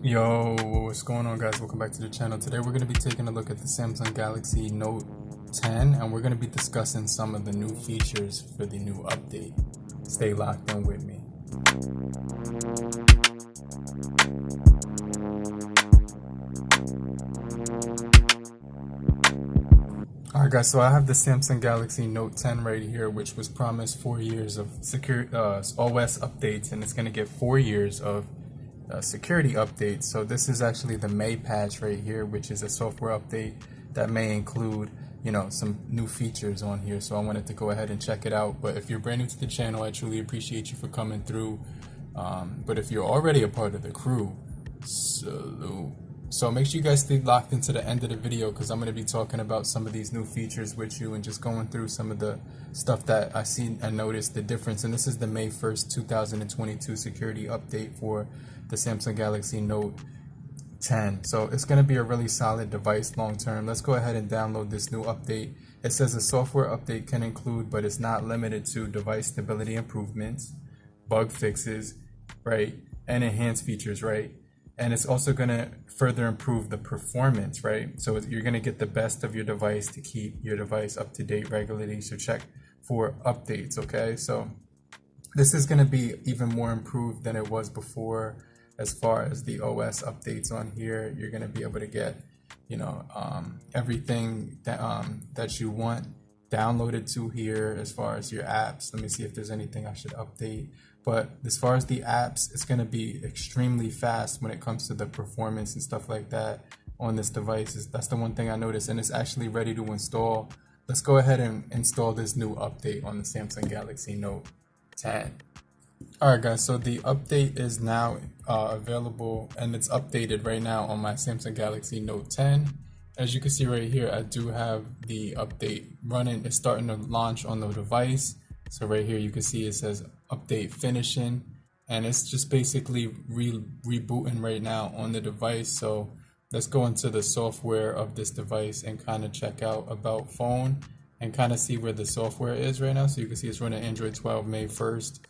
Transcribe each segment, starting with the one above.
Yo, what's going on, guys? Welcome back to the channel. Today we're going to be taking a look at the Samsung Galaxy Note 10 and we're going to be discussing some of the new features for the new update. Stay locked in with me. Alright guys, so I have the Samsung Galaxy Note 10 right here, which was promised 4 years of OS updates, and it's going to get 4 years of security updates. So this is actually the May patch right here, which is a software update that may include, some new features on here. So I wanted to go ahead and check it out. But if you're brand new to the channel, I truly appreciate you for coming through. But if you're already a part of the crew, salute. So make sure you guys stay locked into the end of the video, because I'm going to be talking about some of these new features with you and just going through some of the stuff that I see and noticed the difference. And this is the May 1st, 2022 security update for the Samsung Galaxy Note 10. So it's going to be a really solid device long term. Let's go ahead and download this new update. It says a software update can include, but it's not limited to, device stability improvements, bug fixes, right, and enhanced features, right? And it's also going to further improve the performance, right? So you're going to get the best of your device to keep your device up to date regularly. So check for updates, okay? So this is going to be even more improved than it was before as far as the OS updates on here. You're going to be able to get, everything that you want downloaded to here as far as your apps. Let me see if there's anything I should update. But as far as the apps, it's going to be extremely fast when it comes to the performance and stuff like that on this device. That's the one thing I noticed, and it's actually ready to install. Let's go ahead and install this new update on the Samsung Galaxy Note 10. Alright guys, so the update is now available, and it's updated right now on my Samsung Galaxy Note 10. As you can see right here, I do have the update running. It's starting to launch on the device. So right here you can see it says update finishing, and it's just basically rebooting right now on the device. So let's go into the software of this device and kind of check out about phone and kind of see where the software is right now. So you can see it's running Android 12 May 1st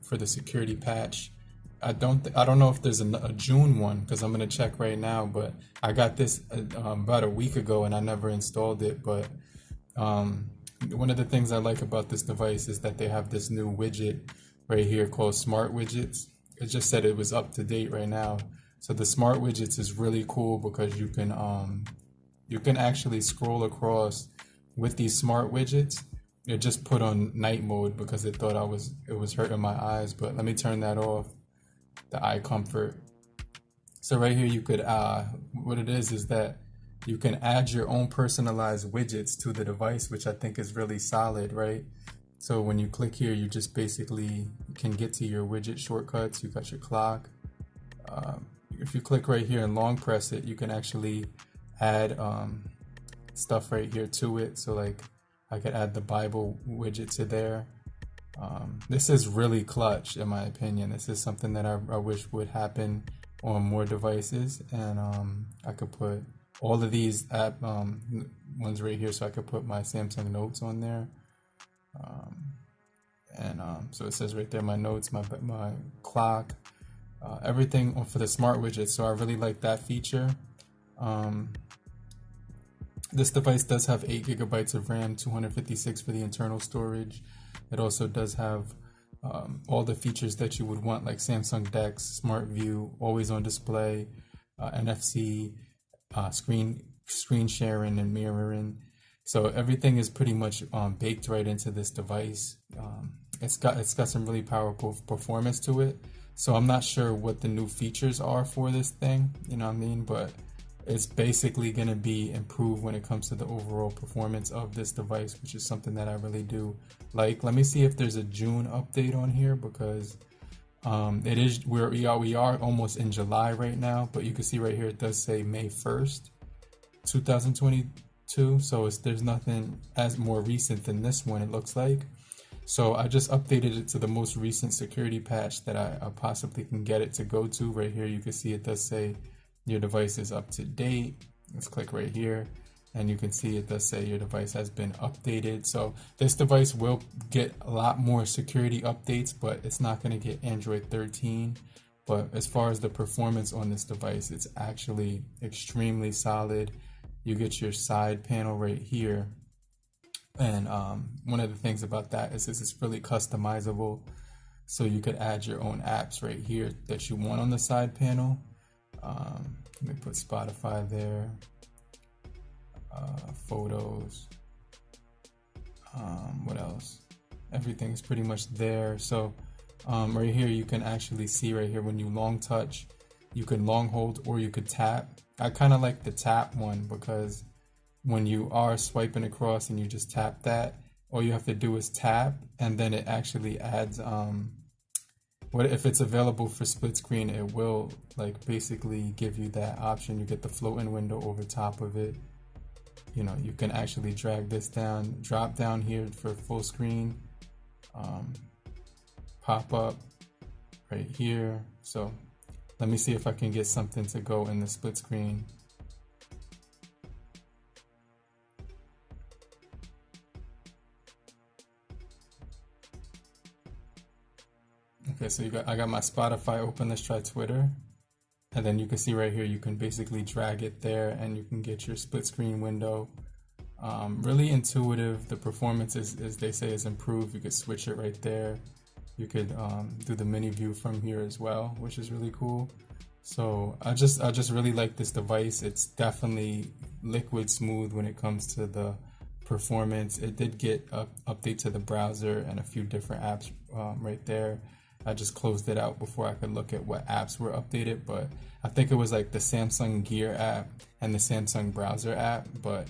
for the security patch. I don't know if there's a June one, because I'm gonna check right now, but I got this about a week ago and I never installed it. But one of the things I like about this device is that they have this new widget right here called Smart Widgets. It just said it was up to date right now. So the Smart Widgets is really cool because you can actually scroll across with these Smart Widgets. It just put on night mode because it thought it was hurting my eyes, but let me turn that off, the eye comfort. So right here you could what it is that you can add your own personalized widgets to the device, which I think is really solid, right? So when you click here, you just basically can get to your widget shortcuts. You got your clock. If you click right here and long press it, you can actually add stuff right here to it. So like I could add the Bible widget to there. This is really clutch in my opinion. This is something that I wish would happen on more devices, and I could put all of these app ones right here, so I could put my Samsung Notes on there. So it says right there my notes, my clock, everything for the smart widgets. So I really like that feature. This device does have 8 gigabytes of RAM, 256 for the internal storage. It also does have all the features that you would want, like Samsung DeX, Smart View, always on display, NFC, screen sharing and mirroring. So everything is pretty much baked right into this device. It's got some really powerful performance to it. So I'm not sure what the new features are for this thing, you know what I mean? But it's basically going to be improved when it comes to the overall performance of this device, which is something that I really do like. Let me see if there's a June update on here, because we are almost in July right now, but you can see right here it does say May 1st, 2022. So there's nothing as more recent than this one, it looks like. So I just updated it to the most recent security patch that I possibly can get it to go to. Right here you can see it does say your device is up to date. Let's click right here and you can see it does say your device has been updated. So this device will get a lot more security updates, but it's not going to get Android 13. But as far as the performance on this device, it's actually extremely solid. You get your side panel right here. And one of the things about that is this is really customizable. So you could add your own apps right here that you want on the side panel. Let me put Spotify there, photos, what else? Everything's pretty much there. So right here, you can actually see right here when you long touch, you can long hold or you could tap. I kind of like the tap one because when you are swiping across and you just tap that, all you have to do is tap, and then it actually adds, what if it's available for split screen, it will like basically give you that option. You get the floating window over top of it. You know, you can actually drag this down, drop down here for full screen, pop up right here. So let me see if I can get something to go in the split screen. Okay, so I got my Spotify open. Let's try Twitter. And then you can see right here, you can basically drag it there and you can get your split screen window. Really intuitive. The performance is, as they say, is improved. You could switch it right there. You could do the mini view from here as well, which is really cool. So I just really like this device. It's definitely liquid smooth when it comes to the performance. It did get an update to the browser and a few different apps right there. I just closed it out before I could look at what apps were updated, but I think it was like the Samsung Gear app and the Samsung browser app, but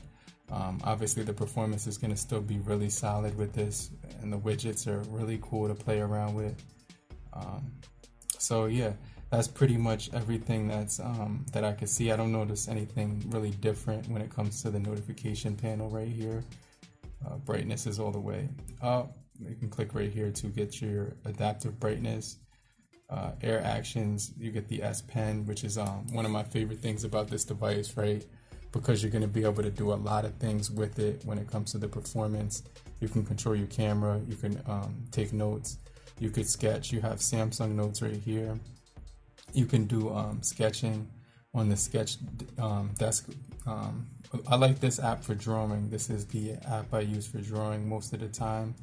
obviously the performance is going to still be really solid with this, and the widgets are really cool to play around with. So yeah, that's pretty much everything that's that I could see. I don't notice anything really different when it comes to the notification panel right here. Brightness is all the way up. You can click right here to get your adaptive brightness. Air actions, you get the S Pen, which is one of my favorite things about this device, right? Because you're going to be able to do a lot of things with it when it comes to the performance. You can control your camera, you can take notes, you could sketch. You have Samsung Notes right here. You can do sketching on the sketch desk. I like this app for drawing. This is the app I use for drawing most of the time.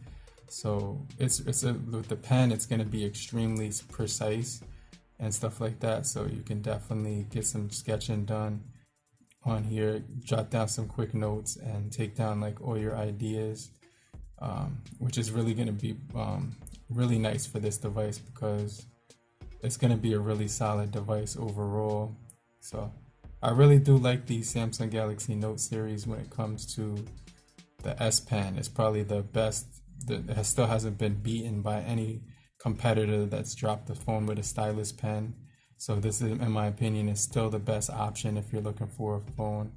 So with the pen, it's going to be extremely precise and stuff like that. So you can definitely get some sketching done on here, jot down some quick notes and take down like all your ideas, which is really going to be really nice for this device because it's going to be a really solid device overall. So I really do like the Samsung Galaxy Note series when it comes to the S Pen. It's probably the best. That still hasn't been beaten by any competitor that's dropped the phone with a stylus pen. So this is, in my opinion, is still the best option if you're looking for a phone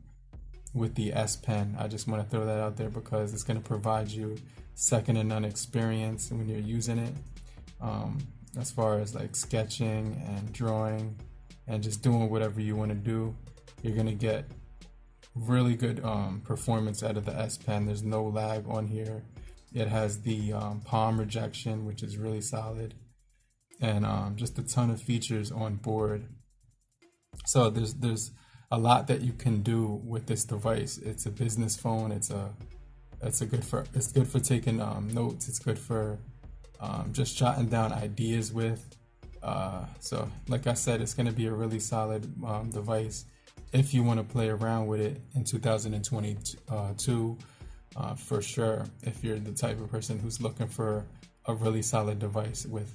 with the S Pen. I just want to throw that out there because it's going to provide you second to none experience when you're using it, as far as like sketching and drawing and just doing whatever you want to do. You're going to get really good performance out of the S Pen. There's no lag on here. It has the palm rejection, which is really solid, and just a ton of features on board. So there's a lot that you can do with this device. It's a business phone. It's good for taking notes. It's good for just jotting down ideas with. So like I said, it's going to be a really solid device if you want to play around with it in 2022. For sure, if you're the type of person who's looking for a really solid device with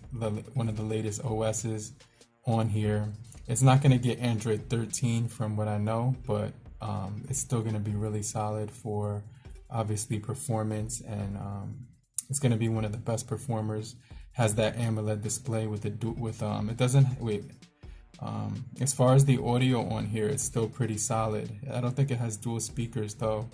one of the latest OSs on here. It's not going to get Android 13 from what I know, but it's still going to be really solid for obviously performance, and it's going to be one of the best performers. Has that AMOLED display with it doesn't wait. As far as the audio on here, it's still pretty solid. I don't think it has dual speakers though.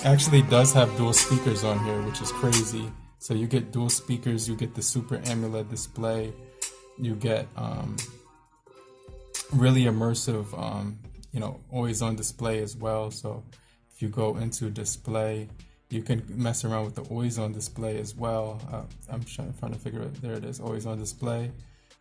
Actually does have dual speakers on here, which is crazy. So you get dual speakers, you get the Super AMOLED display, you get really immersive, always on display as well. So if you go into display, You can mess around with the always on display as well. I'm trying to figure out, there it is, always on display.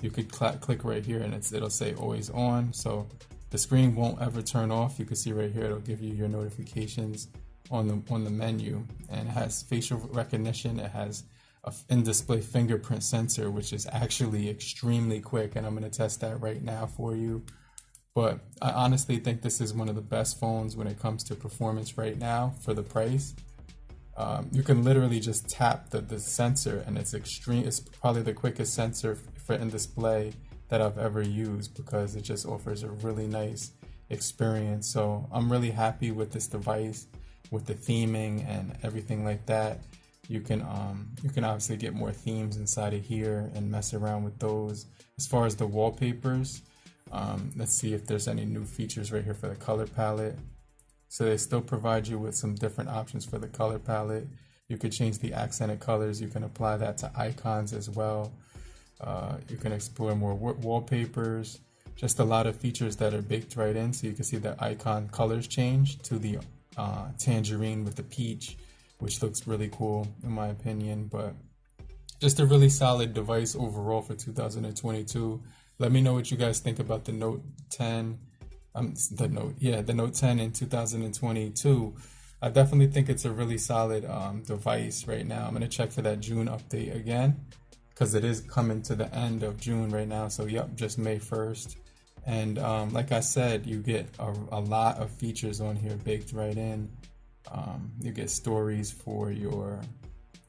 You could click right here and it'll say always on, so the screen won't ever turn off. You can see right here, it'll give you your notifications on the menu, and it has facial recognition. It has a in-display fingerprint sensor, which is actually extremely quick, and I'm going to test that right now for you. But I honestly think this is one of the best phones when it comes to performance right now for the price. You can literally just tap the sensor, and it's probably the quickest sensor for in-display that I've ever used, because it just offers a really nice experience. So I'm really happy with this device, with the theming and everything like that. You can obviously get more themes inside of here and mess around with those. As far as the wallpapers, let's see if there's any new features right here for the color palette. So they still provide you with some different options for the color palette. You could change the accented colors. You can apply that to icons as well. You can explore more wallpapers. Just a lot of features that are baked right in. So you can see the icon colors change to the tangerine with the peach, which looks really cool in my opinion. But just a really solid device overall for 2022. Let me know what you guys think about the Note 10. The Note 10 in 2022. I definitely think it's a really solid device right now. I'm going to check for that June update again, because it is coming to the end of June right now. So yep, just May 1st. And like I said, you get a lot of features on here baked right in. You get stories for your,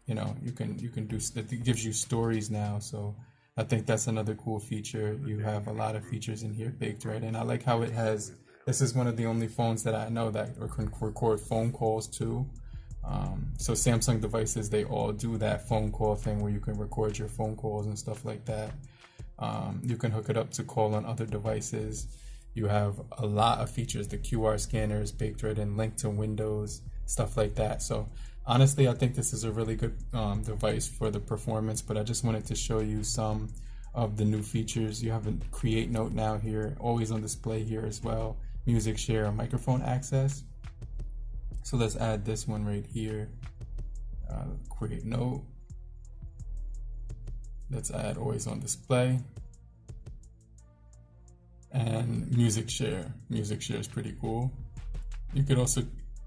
you can do, it gives you stories now. So I think that's another cool feature. You have a lot of features in here baked right in. I like how it has, this is one of the only phones that I know that can record phone calls too. So Samsung devices, they all do that phone call thing where you can record your phone calls and stuff like that. You can hook it up to call on other devices. You have a lot of features. The QR scanner is baked right in, linked to Windows, stuff like that. So honestly, I think this is a really good device for the performance, but I just wanted to show you some of the new features. You have a Create Note now here, always on display here as well. Music share, microphone access. So let's add this one right here. Create Note. Let's add always on display. And music share. Music share is pretty cool. You could also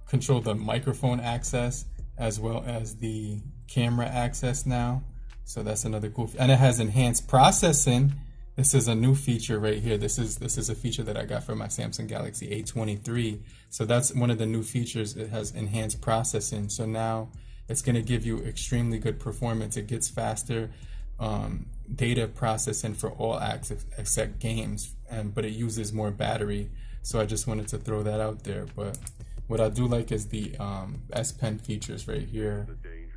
control the microphone access as well as the camera access now. So that's another cool, and it has enhanced processing. This is a new feature right here. This is a feature that I got from my Samsung Galaxy A23. So that's one of the new features. It has enhanced processing. So now it's going to give you extremely good performance. It gets faster data processing for all apps except games, but it uses more battery. So I just wanted to throw that out there. But what I do like is the S Pen features right here.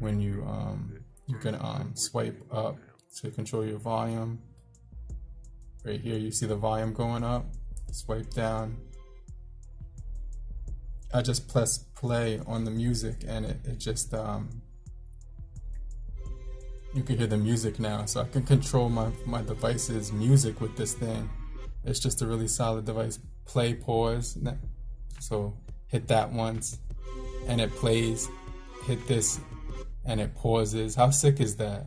When you can swipe up to control your volume. Right here, you see the volume going up. Swipe down. I just press play on the music, and it just you can hear the music now. So I can control my device's music with this thing. It's just a really solid device. Play, pause. So hit that once, and it plays. Hit this, and it pauses. How sick is that?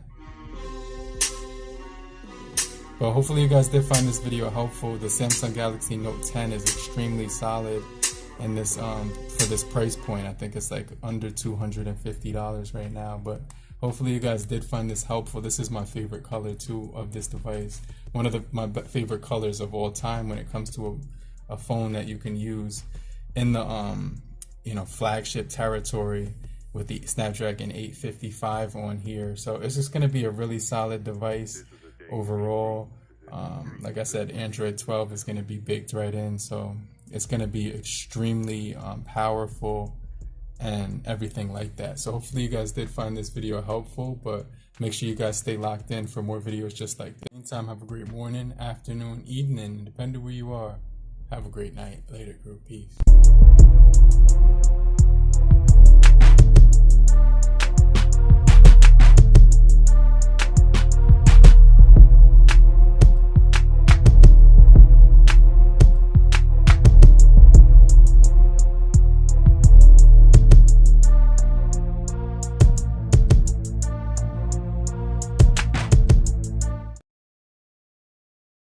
But hopefully you guys did find this video helpful. The Samsung Galaxy Note 10 is extremely solid in this for this price point. I think it's like under $250 right now, but hopefully you guys did find this helpful. This is my favorite color too of this device. One of my favorite colors of all time when it comes to a phone that you can use in the flagship territory with the Snapdragon 855 on here. So it's just going to be a really solid device overall. Like I said, Android 12 is going to be baked right in, so it's going to be extremely powerful and everything like that. So hopefully you guys did find this video helpful, but make sure you guys stay locked in for more videos just like this. Meantime, have a great morning, afternoon, evening, depending where you are. Have a great night. Later, group. Peace.